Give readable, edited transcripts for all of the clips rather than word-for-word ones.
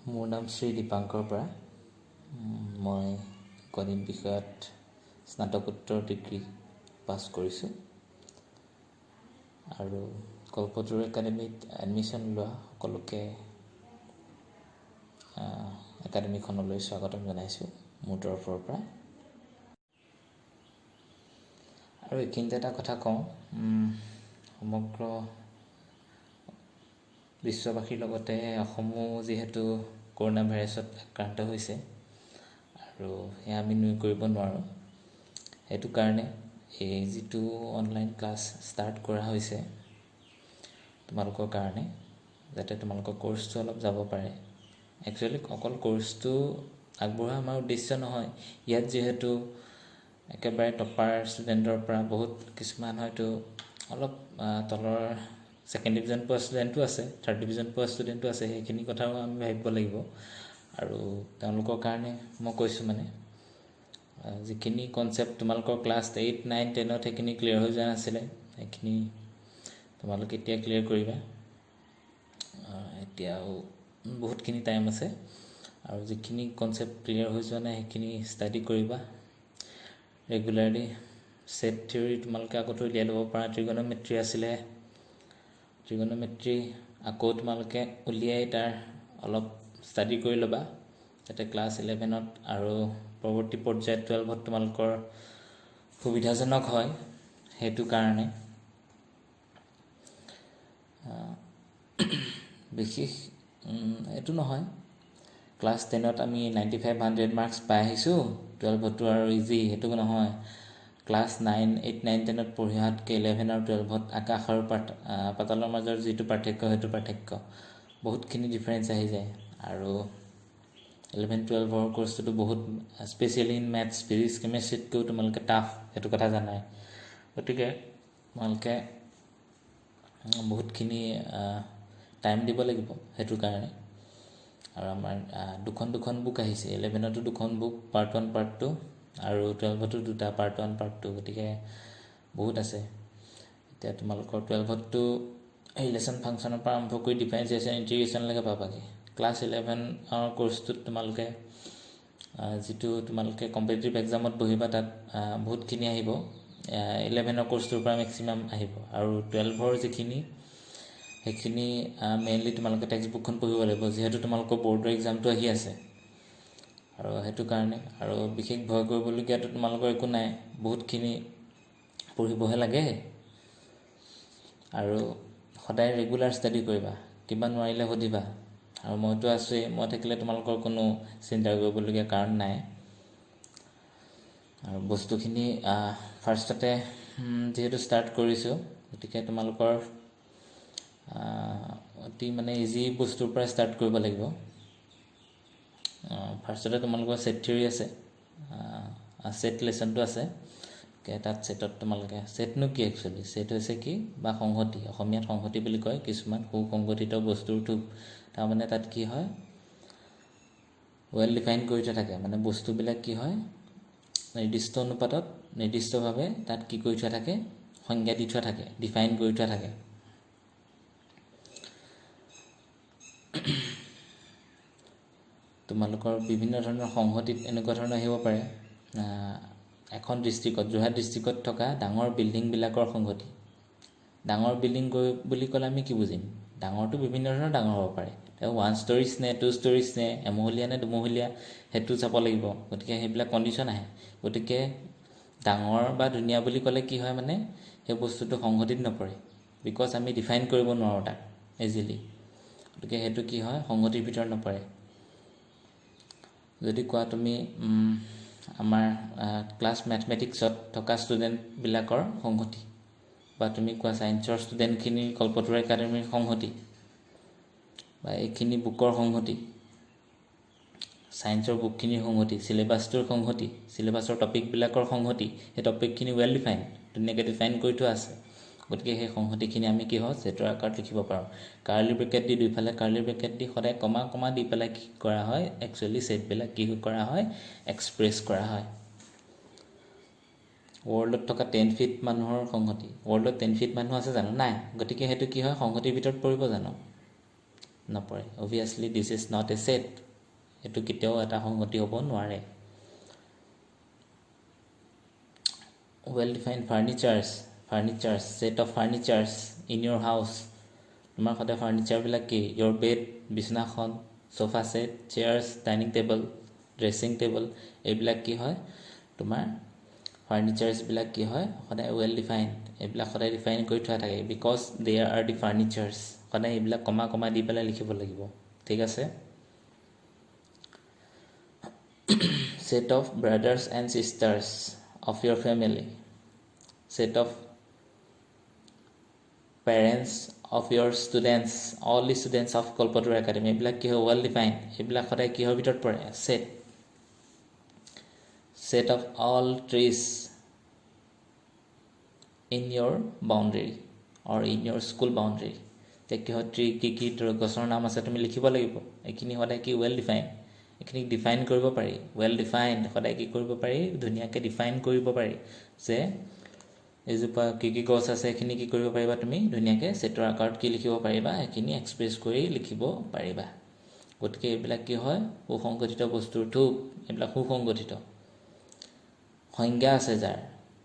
মোৰ নাম শ্ৰী দীপাংকৰ বৰা। মই গণিত বিষয়ত স্নাতকোত্তৰ ডিগ্ৰী পাছ কৰিছোঁ আৰু কল্পতৰু একাডেমীত এডমিশ্যন লোৱা সকলোকে একাডেমীখনলৈ স্বাগতম জনাইছোঁ মোৰ তৰফৰ পৰা। আৰু এইখিনিতে এটা কথা কওঁ, সমগ্ৰ বিশ্ববাসীৰ লগতে অসমো যিহেতু কৰোণা ভাইৰাছত আক্ৰান্ত হৈছে আৰু সেয়া আমি নুই কৰিব নোৱাৰোঁ। সেইটো কাৰণে এই যিটো অনলাইন ক্লাছ ষ্টাৰ্ট কৰা হৈছে তোমালোকৰ কাৰণে, যাতে তোমালোকৰ কোৰ্চটো অলপ যাব পাৰে। একচুৱেলি অকল কোৰ্চটো আগবঢ়োৱা আমাৰ উদ্দেশ্য নহয়। ইয়াত যিহেতু একেবাৰে টপাৰ ষ্টুডেণ্টৰ পৰা বহুত কিছুমান হয়তো অলপ তলৰ ছেকেণ্ড ডিভিজন পোৱা ষ্টুডেণ্টো আছে, থাৰ্ড ডিভিজন পোৱা ষ্টুডেণ্টো আছে। সেইখিনি কথাও আমি ভাবিব লাগিব। আৰু তেওঁলোকৰ কাৰণে মই কৈছোঁ যিখিনি কনচেপ্ট তোমালোকৰ ক্লাছ 8, 9, 10ত সেইখিনি ক্লিয়াৰ হৈ যোৱা নাছিলে, সেইখিনি তোমালোকে এতিয়া ক্লিয়াৰ কৰিবা। এতিয়াও বহুতখিনি টাইম আছে আৰু যিখিনি কনচেপ্ট ক্লিয়াৰ হৈ যোৱা নাই সেইখিনি ষ্টাডি কৰিবা ৰেগুলাৰলি। ছেট থিয়ৰী তোমালোকে আগতে উলিয়াই ল'ব পাৰা। ত্ৰিগোণোমেট্ৰি আছিলে, ত্ৰিগোণোমেট্ৰি আকৌ তোমালোকে উলিয়াই তাৰ অলপ ষ্টাডি কৰি ল'বা, যাতে ক্লাছ 11ত আৰু পৰৱৰ্তী পৰ্যায়ত 12ত তোমালোকৰ সুবিধাজনক হয়। সেইটো কাৰণে বিশেষ এইটো নহয়, ক্লাছ 10ত আমি 95, 100 মাৰ্কছ পাই আহিছোঁ, 12তো আৰু ইজি, সেইটো নহয়। ক্লাছ 9, 8, 9, 10ত পঢ়ি অহাতকৈ 11 আৰু 12ত আকাশ আৰু পাতালৰ মাজৰ যিটো পাৰ্থক্য, সেইটো পাৰ্থক্য বহুতখিনি ডিফাৰেঞ্চ আহি যায়। আৰু 11, 12ৰ কোৰ্চটোতো বহুত স্পেচিয়েলি ইন মেথছ, ফিজিক্স, কেমেষ্ট্ৰিতকৈও তোমালোকে টাফ, সেইটো কথা জানাই। গতিকে তোমালোকে বহুতখিনি টাইম দিব লাগিব সেইটো কাৰণে। আৰু আমাৰ দুখন বুক আহিছে। 11তো 2খন বুক, পাৰ্ট 1, পাৰ্ট 2, আৰু 12তো 2টা, পাৰ্ট 1, পাৰ্ট 2। গতিকে বহুত আছে। এতিয়া তোমালোকৰ 12তো ৰিলেশ্যন ফাংচনৰ পৰা আৰম্ভ কৰি ডিফাৰেঞ্চিয়েশ্যন, ইণ্টিগ্ৰেশ্যনলৈকে পাবাগৈ। ক্লাছ 11ৰ কোৰ্চটোত তোমালোকে যিটো তোমালোকে কম্পিটিটিভ এক্সামত বহিবা, তাত বহুতখিনি আহিব। 11ৰ কোৰ্চটোৰ পৰা মেক্সিমাম আহিব। আৰু 12ৰ যিখিনি, সেইখিনি মেইনলি তোমালোকে টেক্সট বুকখন পঢ়িব লাগিব, যিহেতু তোমালোকৰ বৰ্ডৰ এক্সামটো আহি আছে। আৰু সেইটো কাৰণে আৰু বিশেষ ভয় কৰিবলগীয়াটো তোমালোকৰ একো নাই, বহুতখিনি পঢ়িবহে লাগে। আৰু সদায় ৰেগুলাৰ ষ্টাডি কৰিবা, কিবা নোৱাৰিলে সুধিবা। আৰু মইতো আছোৱেই, মই থাকিলে তোমালোকৰ কোনো চিন্তা কৰিবলগীয়া কাৰণ নাই। আৰু বস্তুখিনি ফাৰ্ষ্টতে যিহেতু ষ্টাৰ্ট কৰিছোঁ, গতিকে তোমালোকৰ অতি ইজি বস্তুৰ পৰা ষ্টাৰ্ট কৰিব লাগিব। ফাৰ্ষ্টতে তোমালোকৰ ছেট থিয়ৰী আছে, ছেট লেচনটো আছে। তাত ছেটত তোমালোকে, ছেটনো কি একচুৱেলি? ছেট হৈছে কি বা সংহতি, অসমীয়াত সংহতি বুলি কয়। কিছুমান সুসংগঠিত বস্তুৰ থোক, তাৰমানে তাত কি হয়, ৱেল ডিফাইন কৰি থোৱা থাকে। বস্তুবিলাক কি হয়, নিৰ্দিষ্ট অনুপাতত নিৰ্দিষ্টভাৱে তাত কি কৰি থোৱা থাকে, সংজ্ঞা দি থোৱা থাকে, ডিফাইন কৰি থোৱা থাকে। তোমালোকৰ বিভিন্ন ধৰণৰ সংহতিত এনেকুৱা ধৰণৰ আহিব পাৰে, এখন ডিষ্ট্ৰিক্টত, যোৰহাট ডিষ্ট্ৰিক্টত থকা ডাঙৰ বিল্ডিংবিলাকৰ সংহতি। ডাঙৰ বিল্ডিং বুলি ক'লে আমি কি বুজিম? ডাঙৰটো বিভিন্ন ধৰণৰ ডাঙৰ হ'ব পাৰে। 1 ষ্টৰিজ নে 2 ষ্টৰিজ নে এমহলীয়া নে দুমহলীয়া, সেইটো চাব লাগিব। গতিকে সেইবিলাক কণ্ডিশ্যন আহে। গতিকে ডাঙৰ বা ধুনীয়া বুলি ক'লে কি হয়, সেই বস্তুটো সংহতিত নপৰে, বিকজ আমি ডিফাইন কৰিব নোৱাৰোঁ তাক ইজিলি। গতিকে সেইটো কি হয়, সংহতিৰ ভিতৰত নপৰে। যদি কোৱা তুমি আমাৰ ক্লাছ মেথমেটিক্সত থকা ষ্টুডেণ্টবিলাকৰ সংহতি, বা তুমি কোৱা ছায়েন্সৰ ষ্টুডেণ্টখিনিৰ কল্পতৰু একাডেমীৰ সংহতি, বা এইখিনি বুকৰ সংহতি, ছায়েন্সৰ বুকখিনিৰ সংহতি, চিলেবাছটোৰ সংহতি, চিলেবাছৰ টপিকবিলাকৰ সংহতি, সেই টপিকখিনি ৱেল ডিফাইন, ধুনীয়াকৈ ডিফাইন কৰি থোৱা আছে। গতিকে সেই সংহতিখিনি আমি কি হয়, ছেটৰ আকাৰত লিখিব পাৰোঁ। কাৰ্লি ব্ৰেকেট দি, দুইফালে কাৰ্লি ব্ৰেকেট দি, সদায় কমা দি পেলাই কি কৰা হয়, একচুৱেলি ছেটবিলাক কি কৰা হয়, এক্সপ্ৰেছ কৰা হয়। ৱৰ্ল্ডত থকা 10 ফিট মানুহৰ সংহতি, ৱৰ্ল্ডত 10 ফিট মানুহ আছে জানো? নাই। গতিকে সেইটো কি হয়, সংহতিৰ ভিতৰত পৰিব জানো? নপৰে obviously this is not a set এইটো কেতিয়াও এটা সংগতি হ'ব নোৱাৰে well defined furnitures set of furnitures in your house তোমাৰ সদায় ফাৰ্নিচাৰবিলাক কি your bed বিছনাখন sofa set chairs dining table dressing table এইবিলাক কি হয় তোমাৰ ফাৰ্নিচাৰ্ছবিলাক কি হয় সদায় well defined এইবিলাক সদায় ডিফাইন কৰি থোৱা থাকে বিকজ দে আৰ দি ফাৰ্নিচাৰ্ছ সদায় এইবিলাক কমা দি পেলাই লিখিব লাগিব ঠিক আছে set of brothers and sisters of your family set of parents of your students all the students of Kalpataru Academy এইবিলাক কি হয় well defined এইবিলাক সদায় কিহৰ ভিতৰত পৰে set of all trees in your boundary or in your school boundary তে কি হয় ট্ৰি কি গছৰ নাম আছে তুমি লিখিব লাগিব এইখিনি সদায় কি well defined এইখিনি ডিফাইন কৰিব পাৰি well defined সদায় কি কৰিব পাৰি ধুনীয়াকৈ ডিফাইন কৰিব পাৰি যে এইজোপা কি গছ আছে এইখিনি কি কৰিব পাৰিবা তুমি ধুনীয়াকৈ সেটৰ আকাৰত কি লিখিব পাৰিবা এইখিনি এক্সপ্ৰেছ কৰি লিখিব পাৰিবা গতিকে এইবিলাক কি হয় সুসংগঠিত বস্তুৰ থুপ এইবিলাক সুসংগঠিত সংজ্ঞা আছে যাৰ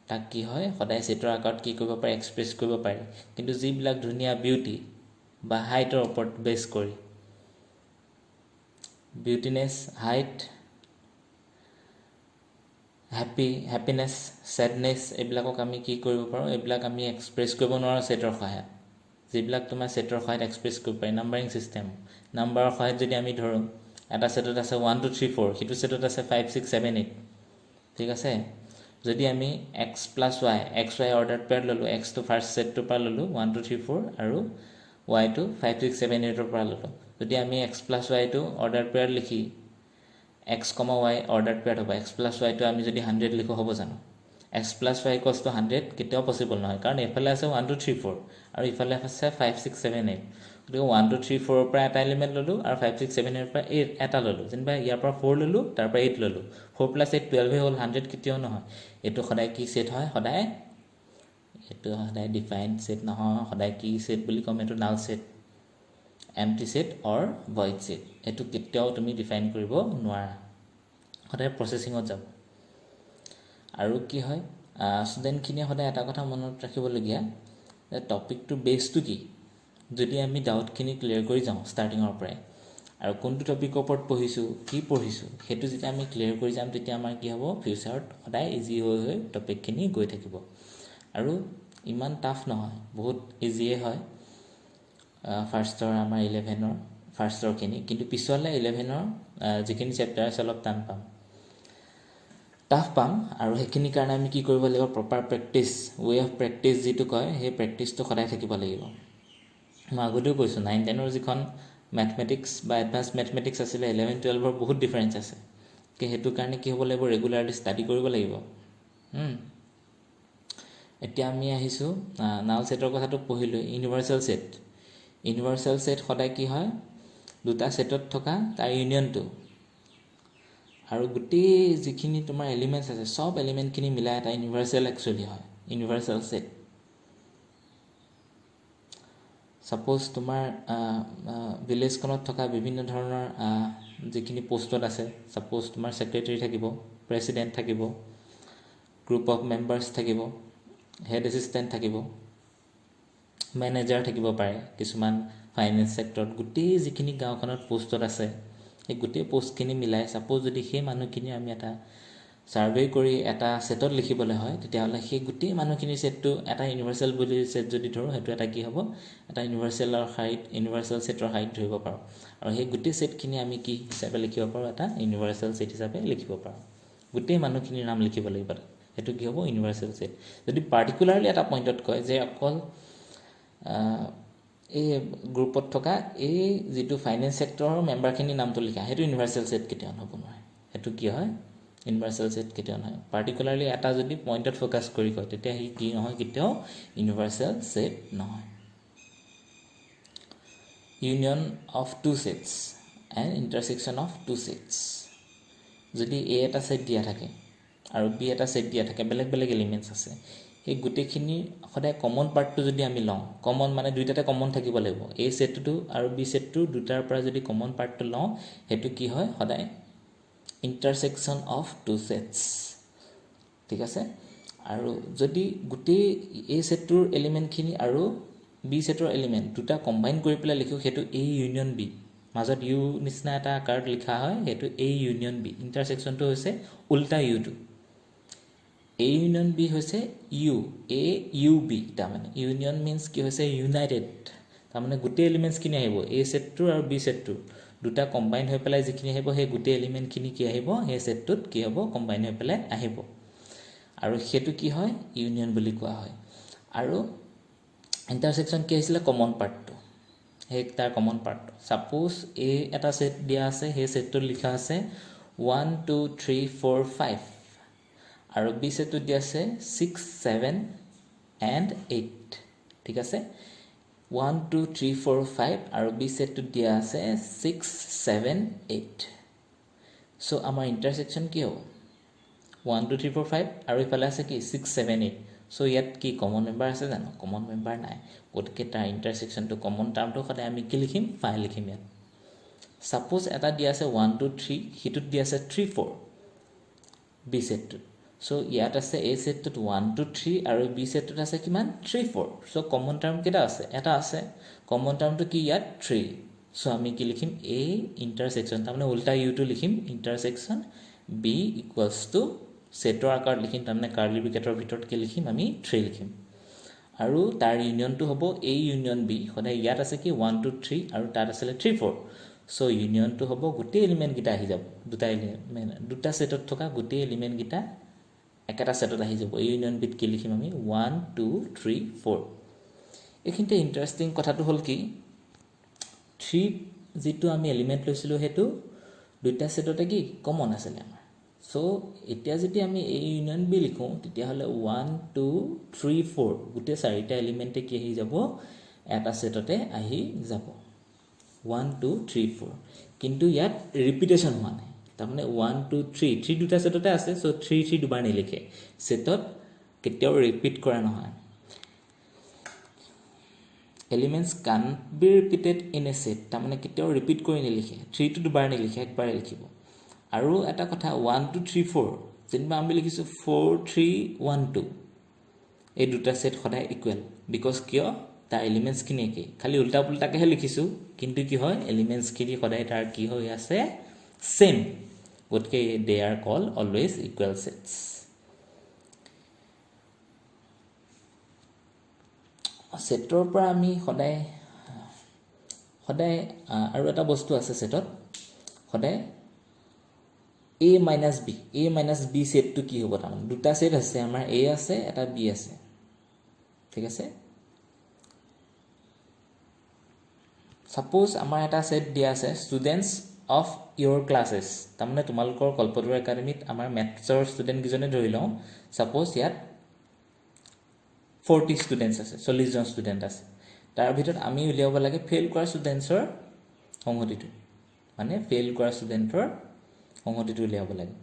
তাক কি হয় সদায় সেটৰ আকাৰত কি কৰিব পাৰি এক্সপ্ৰেছ কৰিব পাৰি কিন্তু যিবিলাক ধুনীয়া বিউটি বা হাইটৰ ওপৰত বেছ কৰি বিউটিনেছ হাইট হ্যাপিনেছ স্যাডনেছ এইবিলাকক আমি কি কৰিব পাৰোঁ এইবিলাক আমি এক্সপ্ৰেছ কৰিব নোৱাৰোঁ সেটৰ সহায়ত যিবিলাক তোমাৰ সেটৰ সহায়ত এক্সপ্ৰেছ কৰিব পাৰি নাম্বাৰিং চিষ্টেম নাম্বাৰৰ সহায়ত যদি আমি ধৰোঁ এটা সেটত আছে 1 2 3 4 সিটো সেটত আছে 5 6 7 8 ঠিক আছে যদি আমি x + y xy order pair ল'লোঁ x টো ফাৰ্ষ্ট সেটটোৰ পৰা ল'লোঁ 1 2 3 4 আৰু y টো 5 6 7 8 ৰ পৰা ল'লোঁ যদি আমি x + y টো অৰ্ডাৰ পেয়াৰ লিখি x, y অৰ্ডাৰ পেয়াৰ হ'ব x + y টো আমি যদি 100 লিখো হ'ব জানো x + y = 100 কেতিয়াও পসিবল নহয় কাৰণ এফালে আছে 1 2 3 4 আৰু ইফালে আছে 5 6 7 8 গতিকে 1 2 3 4 ৰ পৰা এটা এলিমেণ্ট ল'লোঁ আৰু 5 6 7 8 ৰ পৰা এটা ল'লোঁ যেনিবা ইয়াৰ পৰা 4 ল'লোঁ তাৰ পৰা 8 ল'লোঁ 4 + 8 12 হ'ল 100 কেতিয়াও নহয় এইটো সদায় কি সেট হয় সদায় এইটো সদায় ডিফাইন্ড সেট নহয় সদায় কি সেট বুলি ক'ম এইটো null set empty set or void set এটো কেতিয়াও তুমি ডিফাইন কৰিব নোৱাৰা সদায় প্ৰসেসিংত যাব আৰু কি হয় ষ্টুডেণ্টখিনিয়ে সদায় এটা কথা মনত ৰাখিবলগীয়া যে টপিকটোৰ বেছটো কি যদি আমি ডাউটখিনি ক্লিয়াৰ কৰি যাওঁ ষ্টাৰ্টিঙৰ পৰাই আৰু কোনটো টপিকৰ ওপৰত পঢ়িছোঁ কি পঢ়িছোঁ সেইটো যেতিয়া আমি ক্লিয়াৰ কৰি যাম তেতিয়া আমাৰ কি হ'ব ফিউচাৰত সদায় ইজি হৈ টপিকখিনি গৈ থাকিব আৰু ইমান টাফ নহয় বহুত ইজিয়ে হয় ফাৰ্ষ্টৰ আমাৰ 11ৰ ফাৰ্ষ্টৰখিনি কিন্তু পিছলৈ 11ৰ যিখিনি চেপ্টাৰ আছে অলপ টাফ পাম আৰু সেইখিনি কাৰণে আমি কি কৰিব লাগিব proper practice way of practice যিটো কয় সেই প্ৰেক্টিছটো সদায় থাকিব লাগিব মই আগতেও কৈছোঁ 9 10ৰ যিখন মেথমেটিক্স বা এডভান্স মেথমেটিক্স আছিলে 11 12ৰ বহুত ডিফাৰেঞ্চ আছে কি সেইটো কাৰণে কি হ'ব লাগিব ৰেগুলাৰলি ষ্টাডি কৰিব লাগিব এতিয়া আমি আহিছোঁ নাল সেটৰ কথাটো পঢ়িলোঁ ইউনিভাৰ্চেল সেট সদায় কি হয় দুটা সেটত থকা তাৰ ইউনিয়নটো আৰু গোটেই যিখিনি তোমাৰ এলিমেণ্টছ আছে সব এলিমেণ্টখিনি মিলাই এটা ইউনিভাৰ্চেল একচুয়ালি হয় ইউনিভাৰ্চেল সেট সাপোজ তোমাৰ ভিলেজখনত থকা বিভিন্ন ধৰণৰ যিখিনি পোষ্টত আছে সাপোজ তোমাৰ সেক্ৰেটাৰী থাকিব প্ৰেসিডেন্ট থাকিব গ্ৰুপ অফ মেম্বাৰ্স থাকিব হেড এসিস্ট্যান্ট থাকিব মেনেজাৰ থাকিব পাৰে কিছুমান ফাইনেন্স সেক্টৰত গোটেই যিখিনি গাঁওখনত পোষ্টত আছে এই গোটেই পোষ্টখিনি মিলাই সাপোজ যদি সেই মানুহখিনি আমি এটা সাৰ্ভে কৰি এটা সেটত লিখিবলৈ হয় তেতিয়াহ'লে সেই গোটেই মানুহখিনিৰ সেটটো এটা ইউনিভাৰ্সেল বুলি সেট যদি ধৰো হেতু এটা কি হ'ব এটা ইউনিভাৰ্সেল সেটৰ হাইট ধৰিব পাৰো আৰু সেই গোটেই সেটখিনি আমি কি হিচাপে লিখিব পাৰো এটা ইউনিভাৰ্সেল সেট হিচাপে লিখিব পাৰো গোটেই মানুহখিনিৰ নাম লিখিব লাগিব হেতু কি হ'ব ইউনিভাৰ্সেল সেট যদি পাৰ্টিকুলাৰলি এটা পইণ্টত কয় যে অকল এই গ্ৰুপত থকা এই যেটো ফাইনেন্স সেক্টৰৰ মেম্বাৰখিনি নামটো লিখা হেতু ইউনিভাৰ্সেল সেট কেতিয়াও হ'ব নোৱাৰে হেতু কি হয় ইউনিভাৰ্সেল সেট কেতিয়াও নহয় পাৰ্টিকুলাৰলি এটা যদি পইণ্টত ফোকাস কৰি কয় তেতিয়া হি কি নহয় কেতিয়াও ইউনিভাৰ্সেল সেট নহয় union of two sets and intersection of two sets যদি এ এটা সেট দিয়া থাকে আৰু বি এটা সেট দিয়া থাকে বেলেগ বেলেগ এলিমেন্টছ আছে এই গোটেইখিনি সদায় কমন পাৰ্টটো যদি আমি লওঁ কমন মানে দুইটাতে কমন থাকিব লাগিব এ সেটটো আৰু বি সেটটো দুটাৰ পৰা যদি কমন পাৰ্টটো লওঁ হেতু কি হয় সদায় ইন্টাৰসেকশন অফ টু সেটস ঠিক আছে আৰু যদি গোটেই এ সেটটোৰ এলিমেন্টখিনি আৰু বি সেটৰ এলিমেন্ট দুটা কম্বাইন কৰি পেলাই লিখো হেতু এ ইউনিয়ন বি মাজত ইউ নিচিনা এটা আকাৰত লিখা হয় হেতু এ ইউনিয়ন বি ইন্টাৰসেকশনটো হৈছে উল্টা ইউটো A union B হৈছে U A U B তাৰমানে ইউনিয়ন মিন্স কি হৈছে ইউনাইটেড তাৰমানে গোটেই এলিমেন্টছ কিনি আহিব A সেটটো আৰু B সেটটো দুটা কম্বাইন হৈ পেলাই যিখিনি আহিব সেই গোটেই এলিমেন্ট খিনি কি আহিব সেই সেটটোত কি হ'ব কম্বাইন হৈ পেলাই আহিব আৰু হেতু কি হয় ইউনিয়ন বুলি কোৱা হয় আৰু ইন্টাৰসেকশন কি হৈছিল কমন পাৰ্টটো হে তাৰ কমন পাৰ্ট সাপোজ A এটা সেট দিয়া আছে সেই সেটটো লিখা আছে 1 2 3 4 5 আৰু বি সেটটো দিয়া আছে 6 7 and 8 ঠিক আছে 1 2 3 4 5 আৰু বি সেটটো দিয়া আছে 6 7 8 সো আমাৰ ইন্টাৰসেকশন কি হ'ব 1 2 3 4 5 আৰু ইফালে আছে কি 6 7 8 সো ইয়াত কি কমন মেম্বাৰ আছে জানো কমন মেম্বাৰ নাই গতিকে তাৰ ইন্টাৰসেকশনটো কমন টাৰ্মটো সদায় আমি কি লিখিম 5 লিখিম ইয়াত সাপোজ এটা দিয়া আছে 1 2 3 হিটুত দিয়া আছে 3 4 বি সেটটো So ইয়াত আছে A সেটটোত 1 2 3 আৰু B সেটটোত আছে কিমান 3 4 সো কমন টাৰ্ম কেটা আছে এটা আছে কমন টাৰ্মটো কি ইয়াত 3 সো আমি কি লিখিম A ইন্টাৰসেকশন তাৰমানে উল্টা U টো লিখিম ইন্টাৰসেকশন B ইকুৱেলস টু সেটৰ আকাৰত লিখিম তাৰমানে কাৰ্লি ব্ৰেকেটৰ ভিতৰত কি লিখিম আমি 3 লিখিম আৰু তাৰ ইউনিয়নটো হ'ব A ইউনিয়ন B সদায় ইয়াত আছে কি 1 2 3 আৰু তাত আছে 3 4 সো ইউনিয়নটো হ'ব গোটেই এলিমেন্ট গিটা আহি যাব দুটা সেটত থকা গোটেই এলিমেন্ট গিটা একটা সেটত আহি যাব ইউনিয়ন বিট কি লিখিম আমি 1 2 3 4 এখিনতে ইন্টারেস্টিং কথাটো হল কি 3 যেটো আমি এলিমেন্ট লৈছিলো হেতু দুটা সেটতে কি কমন আছিল আমাৰ সো এতিয়া যদি আমি এই ইউনিয়ন বি লিখো তেতিয়া হলে 1 2 3 4 গোটেই চাৰিটা এলিমেন্টে কি আহি যাব এটা সেটতে আহি যাব 1 2 3 4 কিন্তু ইয়াত ৰিপিটেশন হোৱা নাই তাৰমানে 1 2 3 3 দুটা সেটতে আছে সো 3 3 দুবাৰ নিলিখে সেটত কেতিয়াও ৰিপিট কৰা নহয় elements can be repeated in a set তাৰমানে কেতিয়াও ৰিপিট কৰি নিলিখে 3 টো দুবাৰ নিলিখে একবাৰ লিখিব আৰু এটা কথা 1 2 3 4 যেনিবা আমি লিখিছো 4 3 1 2 এই দুটা সেট সদায় ইকুৱেল বিকজ কিয় তাৰ এলিমেন্টস খিনি একে খালি উল্টা পুল্টাকে লিখিছো কিন্তু কি হয় এলিমেন্টস খিনি সদায় তাৰ কি হৈ আছে সেম গতিকে they are called always equal sets সেটৰ পৰা আমি সদায় আৰু এটা বস্তু আছে সেটত সদায় a - b সেটটো কি হ'ব তাৰমানে দুটা সেট আছে আমাৰ a আছে এটা b আছে ঠিক আছে সাপোজ আমাৰ এটা সেট দিয়া আছে স্টুডেন্টস of your classes তাৰমানে তোমালোকৰ কল্পতৰু একাডেমিত আমাৰ মেথছৰ ষ্টুডেন্ট কিজনে ধৰি লওঁ সাপোজ ইয়াত 40 ষ্টুডেন্টস আছে 40 জন ষ্টুডেন্ট আছে তাৰ ভিতৰত আমি উলিয়াব লাগে ফেইল কৰা ষ্টুডেন্টছৰ সংহতিটো মানে ফেইল কৰা ষ্টুডেন্টৰ সংহতিটো উলিয়াব লাগে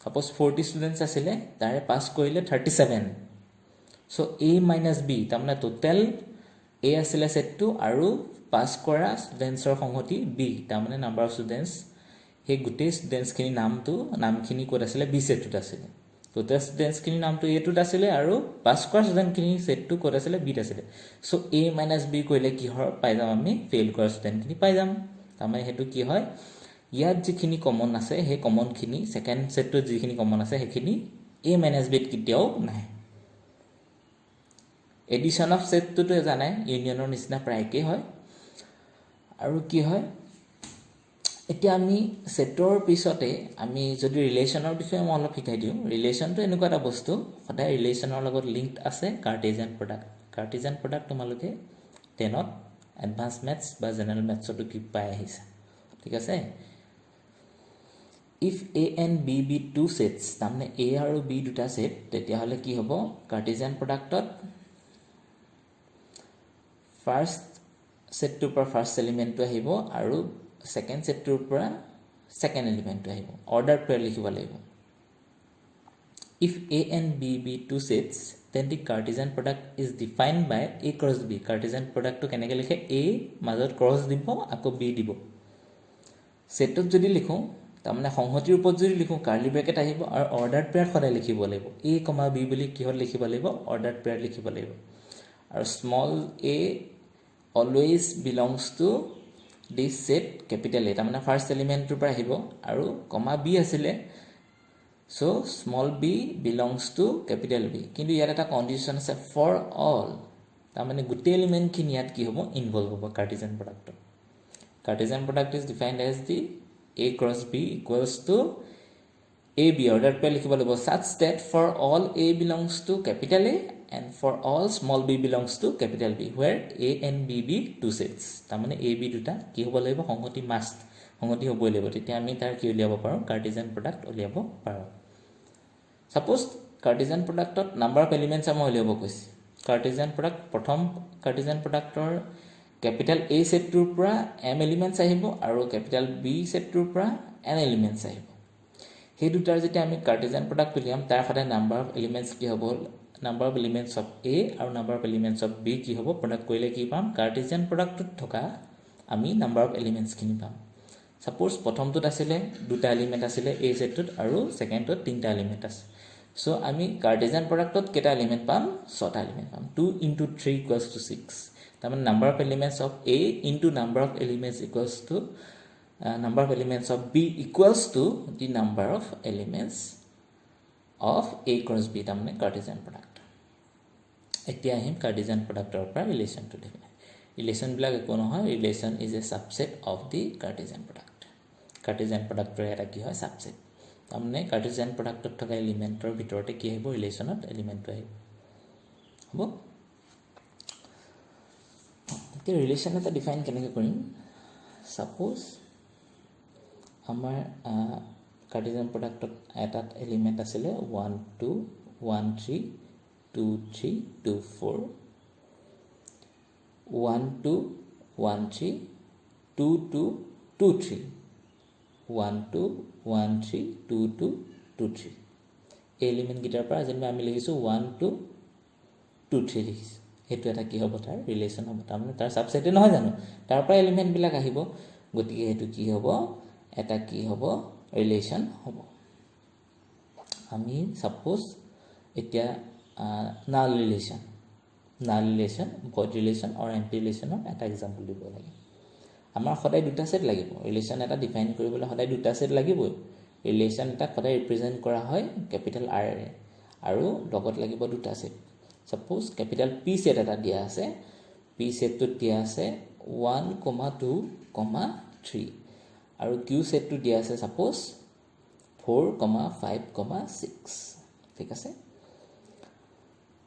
সাপোজ 40 ষ্টুডেন্টস আছিল তাৰে পাস কৰিলে 37 সো a - b তাৰমানে টোটাল a আছিল সেটটো আৰু পাস কৰা ষ্টুডেন্টছৰ সংহতি b তাৰমানে নাম্বাৰ অফ ষ্টুডেন্টস হে গোটেই ষ্টুডেন্টস খিনি নামখিনি কোড আছিল b সেটটোত আছিল টোটাল ষ্টুডেন্টস খিনি নামটো a টোত আছিল আৰু পাস কৰা ষ্টুডেন্ট খিনি সেটটো কোড আছিল b ত আছিল সো a - b কৰিলে কি হয় পাই যাম আমি ফেইল কৰা ষ্টুডেন্ট খিনি পাই যাম তাৰমানে হেতু কি হয় ইয়াত যিখিনি কমন আছে হে কমন খিনি সেকেন্ড সেটটোত যিখিনি কমন আছে হেখিনি a - b ত কিতিয়াও নাই এডিশন অফ সেটটো জানাই ইউনিয়নৰ নিচিনা প্ৰায় একে হয় আৰু কি হয় এতিয়া আমি সেটৰ পিছতে আমি যদি ৰিলেশনৰ বিষয়ে মই অলপ শিকাই দিও ৰিলেশনটো এনেকুৱা এটা বস্তু সদায় ৰিলেশনৰ লগত লিংকড আছে কাৰ্টেজিয়ান প্ৰডাক্ট তোমালোকে 10ত এডভান্স ম্যাথছ বা জেনাৰেল ম্যাথছটো কি পাই আহিছে ঠিক আছে if a and b be two sets তাৰমানে a আৰু b দুটা সেট তেতিয়া হলে কি হ'ব কাৰ্টেজিয়ান প্ৰডাক্টত ফাৰ্স্ট সেটটোৰ পৰা ফাৰ্স্ট এলিমেন্টটো আহিব আৰু সেকেন্ড সেটটোৰ পৰা সেকেন্ড এলিমেন্টটো আহিব অৰ্ডাৰ পেয়াৰ লিখিব লাগিব if A and B be two sets, then the Cartesian product is defined by A cross B. Cartesian product to কেনেকৈ লিখে A মাজত ক্ৰছ দিব আকৌ B দিব সেটত যদি লিখো তাৰমানে সংহতিৰ ওপৰত যদি লিখো কাৰ্লি ব্ৰেকেট আহিব আৰু অৰ্ডাৰ্ড পেয়াৰ সদায় লিখিব লাগিব A, B বুলি কিহত লিখিব লাগিব অৰ্ডাৰ্ড পেয়াৰ লিখিব লাগিব আৰু small a always belongs to this set capital A তাৰমানে ফাৰ্স্ট এলিমেন্টৰ পৰা আহিব আৰু কমা b আছিলে so small b belongs to capital B কিন্তু ইয়াত এটা কন্ডিশন আছে for all তাৰমানে গোটেই এলিমেন্ট খিনি ইয়াত কি হ'ব ইনভলভ হ'ব Cartesian প্ৰডাক্টত Cartesian product is defined as the A cross B equals to AB ordered pair লিখিব লাগিব such that for all A belongs to capital A and for all small b belongs to capital B where A and B be two sets তাৰমানে A B দুটা কি হ'ব লাগিব সংহতি must সংহতি হ'বই লাগিব তেতিয়া আমি তাৰ কি উলিয়াব পাৰো Cartesian product উলিয়াব পাৰো suppose Cartesian productত number of elements আমি উলিয়াব কৈছে Cartesian product প্ৰথম Cartesian productৰ capital A set tour পৰা m elements আহিব আৰু capital B set tour পৰা n elements আহিব সেই দুটাৰ যেতিয়া আমি Cartesian product উলিয়াম তাৰ সদায় number of elements কি হ'ব number of elements of A আৰু number of elements of B কি হ'ব product কৰিলে কি পাম Cartesian product থকা আমি number of elements খিনি পাম suppose প্ৰথমটোত আছিল দুটা এলিমেন্ট আছিল A set টোত আৰু সেকেন্ডটোত তিনটা এলিমেন্ট আছে so আমি Cartesian productত কেটা এলিমেন্ট পাম 6টা এলিমেন্ট পাম 2 into 3 equals to 6 তাৰমানে number of elements of A into number of elements equals to number of elements of B equals to the number of elements of A cross B তাৰমানে Cartesian product এতিয়া আহিম Cartesian productৰ পৰা ৰিলেচনটো দেখি relation বিলাক একো নহয় relation is a subset of the Cartesian product Cartesian productৰ এটা কি হয় subset তাৰমানে Cartesian productত থকা এলিমেন্টৰ ভিতৰতে কি আহিব ৰিলেচনত এলিমেন্টটো আহিব হ'ব The relation এটা define কেনেকৈ কৰিম suppose আমাৰ Cartesian productত এটা এলিমেন্ট আছিল 1 2 1 3 2 3 2 4 1 2 1 3 2 2 2 3 1 2 1 3 2 2 2 3 এলিমেন্ট গিটাৰ পৰা যেনে আমি লিখিছো 1 2 2 3 লিখিছো হেতু এটা কি হ'ব তাৰ ৰিলেচন হ'ব তাৰমানে তাৰ সাবসেটে নহয় জানো তাৰ পৰা এলিমেন্ট বিলাক আহিব গতিকে হেতু কি হ'ব এটা কি হ'ব ৰিলেচন হ'ব আমি সাপোজ এতিয়া null relation void relation or empty relation এটা एग्जांपल দিব লাগে আমাৰ সদায় দুটা সেট লাগিব ৰিলেচন এটা ডিফাইন কৰিবলৈ সদায় দুটা সেট লাগিবই ৰিলেচন এটা সদায় ৰিপ্ৰেজেন্ট কৰা হয় ক্যাপিটাল R আৰু লগত লাগিব দুটা set suppose capital P set এটা দিয়া আছে P set টো দিয়া আছে 1, 2, 3 আৰু Q set টো দিয়া আছে suppose 4, 5, 6 ঠিক আছে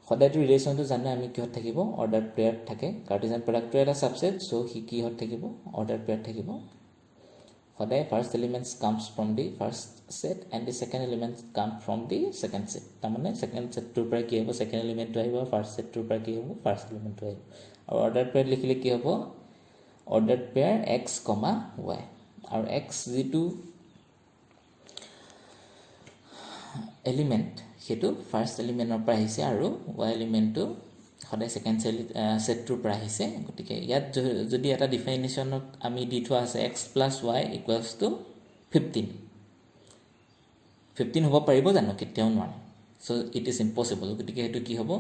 সদায়টো ৰিলেচনটো জানো আমি কিহত থাকিব অৰ্ডাৰ পেয়াৰ থাকে Cartesian product এটা সাবসেট সো হি কিহত থাকিব অৰ্ডাৰ পেয়াৰ থাকিব সদায় first elements comes from the first set and the second elements come from the second set তাৰমানে second set টোৰ পৰা কি হ'ব second element টো আহিব first set টোৰ পৰা কি হ'ব first element টো আহিব আৰু অৰ্ডাৰ পেয়াৰ লিখিলে কি হ'ব অৰ্ডাৰ পেয়াৰ x, y আৰু x যেটো এলিমেন্ট হেতু ফাৰ্স্ট এলিমেন্টৰ পৰা আহিছে আৰু y এলিমেন্টটো সদায় সেকেন্ড সেট টোৰ পৰা আহিছে গতিকে ইয়াত যদি এটা ডিফাইনেশনত আমি দি থোৱা আছে x + y = 15 15 হ'ব পাৰিব জানো কেতিয়াও নোৱাৰে সো ইট ইজ ইম্পসিবল গতিকে হেতু কি হ'ব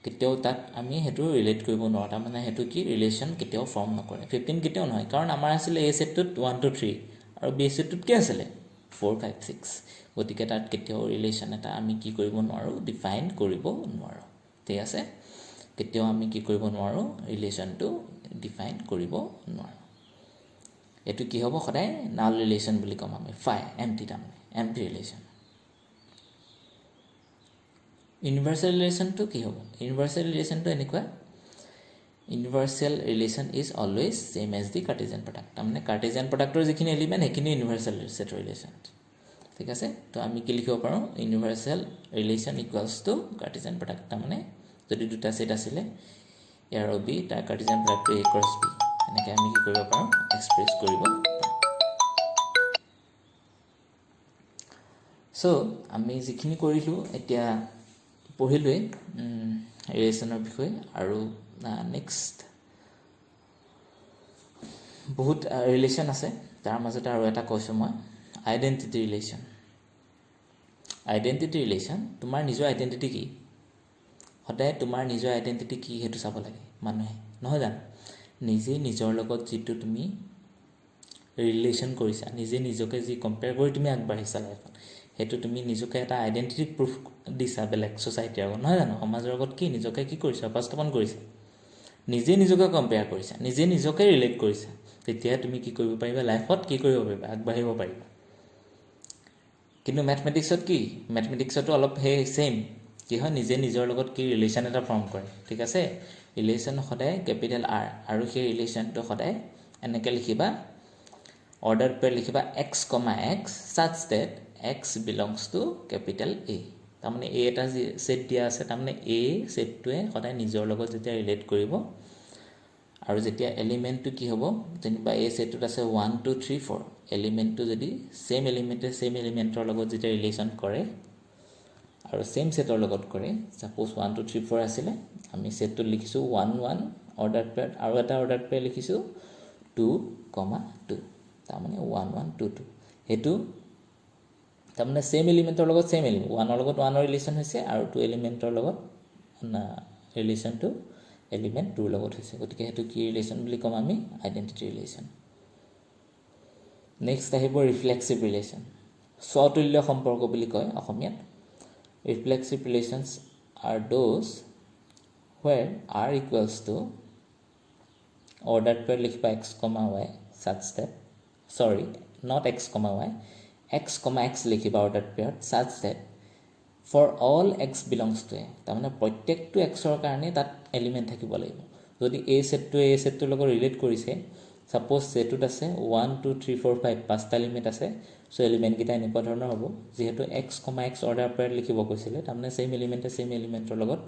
কেতিয়াও তাক আমি হেতু ৰিলেট কৰিব নোৱাৰো তাৰ মানে হেতু কি ৰিলেচন কেতিয়াও ফৰ্ম নকৰে 15 কেতিয়াও নহয় কাৰণ আমাৰ আছিল a সেটটোত 1 2 3 আৰু b সেটটোত কি আছিল 4 5 6 গতিকে তাত কেতিয়াও ৰিলেচন এটা আমি কি কৰিব নোৱাৰো ডিফাইন কৰিব নোৱাৰো ঠিক আছে কেতিয়াও আমি কি কৰিব নোৱাৰো ৰিলেচনটো ডিফাইন কৰিব নোৱাৰো এটো কি হ'ব সদায় নাল ৰিলেচন বুলি কম আমি ফাই এম্পটি তাৰমানে এম্পটি ৰিলেচন ইউনিভাৰ্সাল ৰিলেচনটো কি হ'ব ইউনিভাৰ্সাল ৰিলেচনটো এনেকুৱা universal relation is always same as the Cartesian product তাৰমানে Cartesian productৰ যিখিনি এলিমেন্ট হেখিনি ইউনিভাৰ্সাল সেট ৰিলেচন ঠিক আছে তো আমি কি লিখিব পাৰো universal relation equals to Cartesian product তাৰমানে যদি দুটা সেট আছিলে এ আৰু বি তাৰ Cartesian product A cross B এনেকৈ আমি কি কৰিব পাৰো এক্সপ্ৰেছ কৰিব সো আমি যিখিনি কৰিলোঁ এতিয়া পঢ়িলোৱে ৰিলেশ্যনৰ বিষয়ে আৰু নেক্সট বহুত ৰিলেশ্যন আছে তাৰ মাজতে আৰু এটা কৈছোঁ মই আইডেণ্টিটি ৰিলেশ্যন তোমাৰ নিজৰ আইডেণ্টিটি কি সদায় তোমাৰ নিজৰ আইডেণ্টিটি কি সেইটো চাব লাগে মানুহে নহয় জানো নিজে নিজৰ লগত যিটো তুমি ৰিলেশ্যন কৰিছা নিজে নিজকে যি কম্পেয়াৰ কৰি তুমি আগবাঢ়িছা লাইফত সেইটো তুমি নিজকে এটা আইডেণ্টিটি প্ৰুফ দিছা বেলেগ ছ'চাইটিৰ আগত নহয় জানো সমাজৰ আগত কি নিজকে কি কৰিছা উপস্থাপন কৰিছা নিজে নিজকে কম্পেয়াৰ কৰিছা নিজে নিজকে ৰিলেট কৰিছা তেতিয়া তুমি কি কৰিব পাৰিবা লাইফত কি কৰিব পাৰিবা আগবাঢ়িব পাৰিবা কিন্তু মেথমেটিক্সতো অলপ সেম কি হয় নিজে নিজৰ লগত কি ৰিলেশ্যন এটা ফৰ্ম কৰে ঠিক আছে ৰিলেশ্যন সদায় কেপিটেল R আৰু সেই ৰিলেশ্যনটো সদায় এনেকৈ লিখিবা অৰ্ডাৰ পেয়াৰ লিখিবা x, x such that x belongs to capital A তাৰমানে A এটা সেট দিয়া আছে তাৰমানে A সেটটোৱে সদায় নিজৰ লগত যেতিয়া ৰিলেট কৰিব আৰু যেতিয়া এলিমেণ্টটো কি হ'ব যেনিবা A সেটটোত আছে 1 2 3 4 এলিমেণ্টটো যদি সেম এলিমেণ্টৰ লগত যেতিয়া ৰিলেশ্যন কৰে আৰু সেম সেটৰ লগত কৰে সাপোজ 1 2 3 4 আছিলে আমি সেটটো লিখিছো 1 1 অৰ্ডাৰ পেয়াৰ আৰু এটা অৰ্ডাৰ পেয়াৰ লিখিছো 2, 2 তাৰমানে 1 1 2 2 হেতু তাৰমানে সেম এলিমেণ্টৰ লগত সেম এলিমেণ্ট 1 ৰ লগত 1 ৰ ৰিলেশ্যন হৈছে আৰু 2 এলিমেণ্টৰ লগত ৰিলেশ্যনটো এলিমেণ্ট 2 ৰ লগত হৈছে গতিকে হেতু কি ৰিলেশ্যন বুলি কম আমি আইডেন্টিটি ৰিলেশ্যন নেক্সট আহিব ৰিফ্লেক্সিভ ৰিলেশ্যন স্বতুল্য সম্পৰ্ক বুলি কয় অসমীয়াত reflexive relations are those where R equals to ordered pair লিখিবা x, y such that not x, y x, x লিখিবা ordered pair such that for all x belongs to A তাৰমানে প্ৰত্যেকটো x ৰ কাৰণে তাত এলিমেণ্ট থাকিব লাগিব যদি A সেটটোৰ লগত ৰিলেট কৰিছে সাপোজ সেটটোত আছে 1 2 3 4 5 পাঁচটা এলিমেণ্ট আছে সো এলিমেণ্ট কিটা এনেকুৱা ধৰণৰ হ'ব যেহেতু x, x অৰ্ডাৰ পেয়াৰ লিখিব কৈছিলে তাৰমানে সেম এলিমেণ্টৰ লগত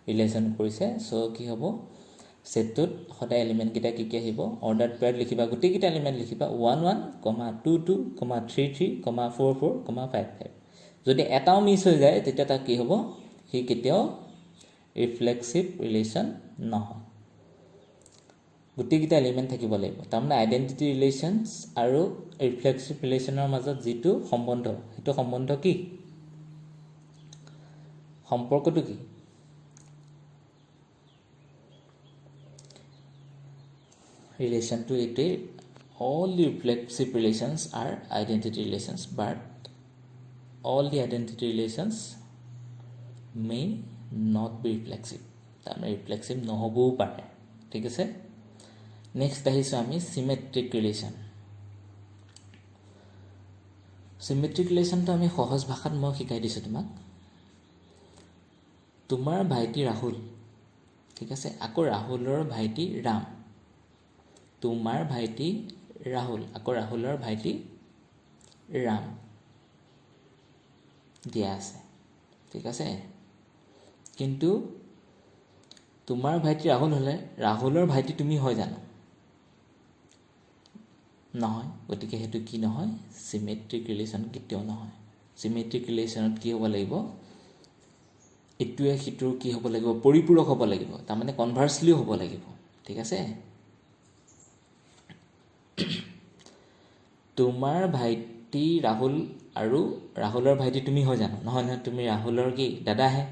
ৰিলেশ্যন কৰিছে সো কি হ'ব সেটটোত সদায় এলিমেণ্ট কিটা কি আহিব অৰ্ডাৰ পেয়াৰ লিখিবা গোটেই কিটা এলিমেণ্ট লিখিবা 1 1, 2 2, 3 3, 4 4, 5 5 যদি এটাও মিস হৈ যায় তেতিয়া তা কি হ'ব হি কেতিয়াও ৰিফ্লেক্সিভ ৰিলেশ্যন নহয় গোটেইকিটা এলিমেণ্ট থাকিব লাগিব তাৰমানে আইডেন্টিটি ৰিলেশ্যনছ আৰু ৰিফ্লেক্সিভ ৰিলেশ্যনৰ মাজত যিটো সম্বন্ধ সেইটো সম্বন্ধ কি সম্পৰ্কটো কি ৰিলেশ্যনটো এতে all the reflexive relations are identity relations but all the identity relations may not be reflexive তাৰমানে ৰিফ্লেক্সিভ নহবও পাৰে ঠিক আছে নেক্সট আহিছো আমি সিমেট্ৰিক ৰিলেশ্যনটো আমি সহজ ভাষাত মই শিকাই দিছো তোমাক তোমাৰ ভাইটি ৰাহুল ঠিক আছে আকৌ ৰাহুলৰ ভাইটি ৰাম তোমাৰ ভাইটি ৰাহুল আকৌ ৰাহুলৰ ভাইটি ৰাম দিয়া আছে ঠিক আছে কিন্তু তোমাৰ ভাইটি ৰাহুল হলে ৰাহুলৰ ভাইটি তুমি হয় জানো নহয় গতিকে হেতু কি নহয় সিমেট্ৰিক ৰিলেশ্যন কেতিয়াও নহয় সিমেট্ৰিক ৰিলেশ্যনত কি হ'ব লাগিব ইটোৱে সিটোৰ কি হ'ব লাগিব পৰিপূৰক হ'ব লাগিব তাৰ মানে কনভাৰ্সলি হ'ব লাগিব ঠিক আছে তোমাৰ ভাইটি ৰাহুল আৰু ৰাহুলৰ ভাইটি তুমি হয় জানো নহয় তুমি ৰাহুলৰ কি দাদা হে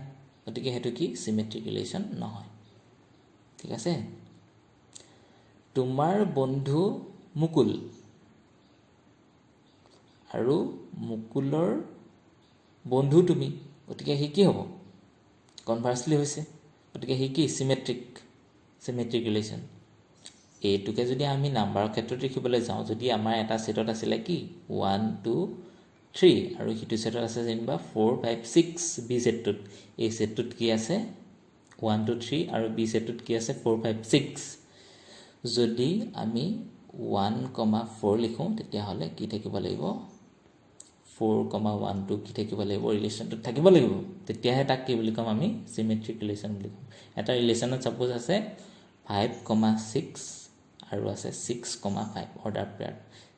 গতিকে হেতু কি সিমেট্ৰিক ৰিলেশ্যন নহয় ঠিক আছে তোমাৰ বন্ধু মুকুল আৰু মুকুলৰ বন্ধু তুমি গতিকে হি কি হ'ব কনভাৰ্সলি হৈছে গতিকে হি কি সিমেট্ৰিক ৰিলেশ্যন এইটোকে যদি আমি নাম্বাৰৰ ক্ষেত্ৰত লিখিবলৈ যাওঁ যদি আমাৰ এটা সেটত আছিল কি 1 2 3 আৰু হিটো সেটত আছে যেনিবা 4 5 6 বি সেটটোত এই সেটটোত কি আছে 1 2 3 আৰু বি সেটটোত কি আছে 4 5 6 যদি আমি 1, 4 লিখো তেতিয়া হলে কি থাকিব লাগিব 4, 1 2 কি থাকিব লাগিব ৰিলেশ্যনটো থাকিব লাগিব তেতিয়াহে তাক কি বুলি কম আমি সিমেট্ৰিক ৰিলেশ্যন বুলি কম এটা ৰিলেশ্যনত সাপোজ আছে 5, 6 আৰু আছে 6,5 অৰ্ডাৰ পেয়াৰ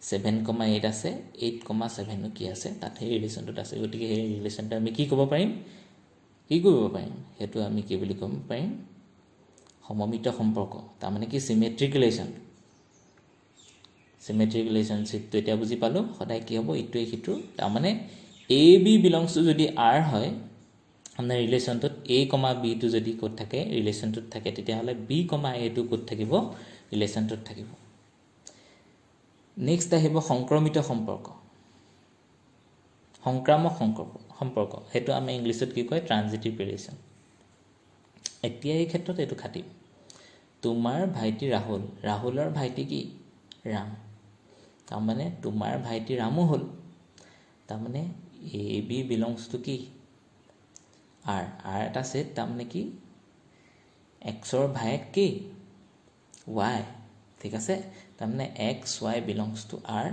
7,8 আছে 8,7 কি আছে তাত সেই ৰিলেশ্যনটোত আছে গতিকে সেই ৰিলেশ্যনটো আমি কি কৰিব পাৰিম সেইটো আমি কি বুলি ক'ব পাৰিম সমমিত সম্পৰ্ক তাৰমানে কি চিমেট্ৰিক ৰিলেশ্যনশ্বিপটো এতিয়া বুজি পালোঁ সদায় কি হ'ব ইটোৱে সিটোৰ তাৰমানে এ বি বিলংছ টু যদি আৰ হয় আপোনাৰ ৰিলেশ্যনটোত এ কমা বিটো যদি ক'ত থাকে ৰিলেশ্যনটোত থাকে তেতিয়াহ'লে বি কমা এটো ক'ত থাকিব ৰিলেশ্যনটোত থাকিব নেক্সট আহিব সংক্ৰামক সম্পৰ্ক সেইটো আমি ইংলিছত কি কয় ট্ৰানজিটিভ ৰিলেশ্যন এতিয়া এই ক্ষেত্ৰত এইটো খাটিম তোমাৰ ভাইটি ৰাহুলৰ ভাইটি কি ৰাম তাৰমানে তোমাৰ ভাইটি ৰামো হ'ল তাৰমানে এ বি বিলংছ টু কি আৰ এটা ছেট তাৰমানে কি এক্সৰ ভায়েক কি ৱাই ঠিক আছে তাৰমানে x Y belongs to R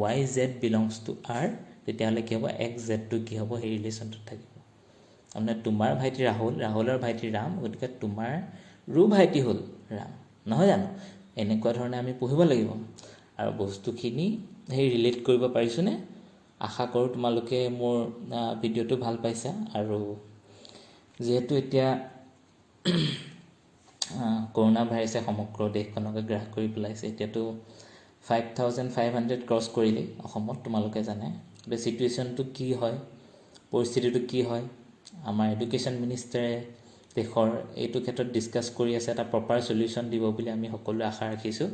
Y Z belongs to R তেতিয়াহ'লে কি হ'ব এক্স জেডটো কি হ'ব সেই ৰিলেশ্যনটোত থাকিব তাৰমানে তোমাৰ ভাইটি ৰাহুলৰ ভাইটি ৰাম গতিকে তোমাৰো ভাইটি হ'ল ৰাম নহয় জানো এনেকুৱা ধৰণে আমি পঢ়িব লাগিব আৰু বস্তুখিনি সেই ৰিলেট কৰিব পাৰিছোঁনে আশা কৰোঁ তোমালোকে মোৰ ভিডিঅ'টো ভাল পাইছা আৰু যিহেতু এতিয়া কৰোণা ভাইৰাছে সমগ্ৰ দেশখনকে গ্ৰাস কৰি পেলাইছে এতিয়াতো 5,500 ক্ৰছ কৰিলেই অসমত তোমালোকে জানে গতিকে চিটুৱেশ্যনটো কি হয় পৰিস্থিতিটো কি হয় আমাৰ এডুকেশ্যন মিনিষ্টাৰে দেশৰ এইটো ক্ষেত্ৰত ডিছকাছ কৰি আছে এটা প্ৰপাৰ চলিউশ্যন দিব বুলি আমি সকলোৱে আশা ৰাখিছোঁ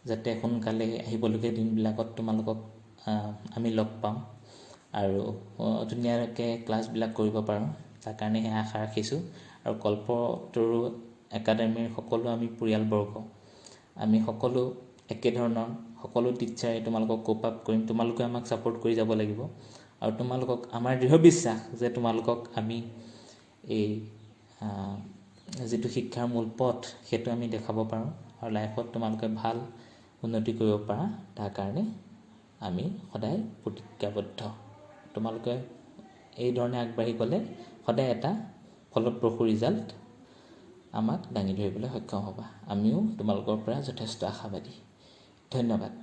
যাতে সোনকালে আহিবলগীয়া দিনবিলাকত তোমালোকক আমি লগ পাম আৰু ধুনীয়াকৈ ক্লাছবিলাক কৰিব পাৰোঁ তাৰ কাৰণে সেয়া আশা ৰাখিছোঁ আৰু কল্পতৰু একাডেমীৰ সকলো আমি পৰিয়ালবৰ্গ আমি সকলো একেধৰণৰ সকলো টিচাৰে তোমালোকক কোপ আপ কৰিম তোমালোকে আমাক ছাপোৰ্ট কৰি যাব লাগিব আৰু তোমালোকক আমাৰ দৃঢ় বিশ্বাস যে তোমালোকক আমি এই যিটো শিক্ষাৰ মূল পথ সেইটো আমি দেখাব পাৰোঁ আৰু লাইফত তোমালোকে ভাল উন্নতি কৰিব পাৰা তাৰ কাৰণে আমি সদায় প্ৰতিজ্ঞাবদ্ধ তোমালোকে এই ধৰণে আগবাঢ়ি গ'লে সদায় এটা ফলপ্ৰসূ ৰিজাল্ট আমাক দাঙি ধৰিবলৈ সক্ষম হ'বা আমিও তোমালোকৰ পৰা যথেষ্ট আশাবাদী ধন্যবাদ